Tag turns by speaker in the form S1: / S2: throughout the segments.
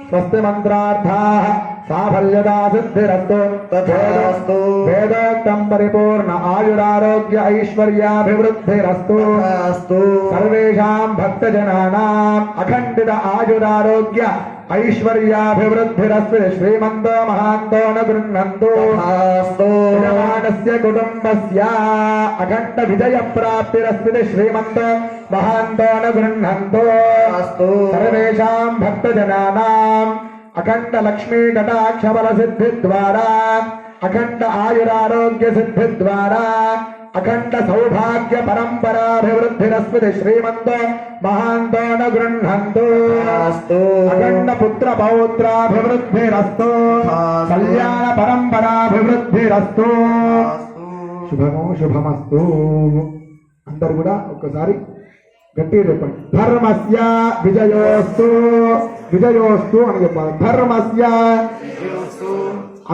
S1: स्वस्ति मंत्रार्थाः साफल्यदा सिद्धिरस्तु तथोस्तु वेदोक्तं परिपूर्ण आयुरारोग्य ऐश्वर्याभिवृद्धिरस्तु अस्तु सर्वेषां भक्तजनानाम् अखण्डित आयुरारोग्य ऐश्वर्याभिवृद्धिरस्तु श्रीमन्तो महान्तो न गृह्णन्तु अस्तु यजमानस्य कुटुम्बस्य अखण्ड विजयप्राप्तिरस्तु श्रीमन्तो महान्तो न गृह्णन्तु अस्तु सर्वेषां भक्तजनानाम् अखंड लक्ष्मी कटाक्ष बल सिद्धि द्वारा अखंड आयुरारोग्य सिद्धि द्वारा अखंड सौभाग्य परंपराभिवृद्धिरस्मि श्रीमन्तो महान्तो न गृह्णन्तु अस्तु अखंड पुत्र पौत्राभिवृद्धिरस्तु कल्याण परंपराभिवृद्धिरस्तु शुभमो शुभमस्तु अंदरू కూడా ఒక్కసారి గట్టిగా చెప్పండి ధర్మస్య విజయోస్తు విజయోస్తు అని చెప్పాలి ధర్మస్య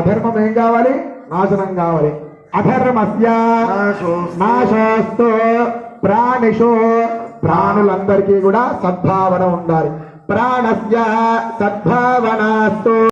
S1: అధర్మం ఏం కావాలి నాశనం కావాలి అధర్మస్య నాశోస్తు ప్రాణిషు ప్రాణులందరికీ కూడా సద్భావన ఉండాలి ప్రాణస్య సద్భావనాస్తు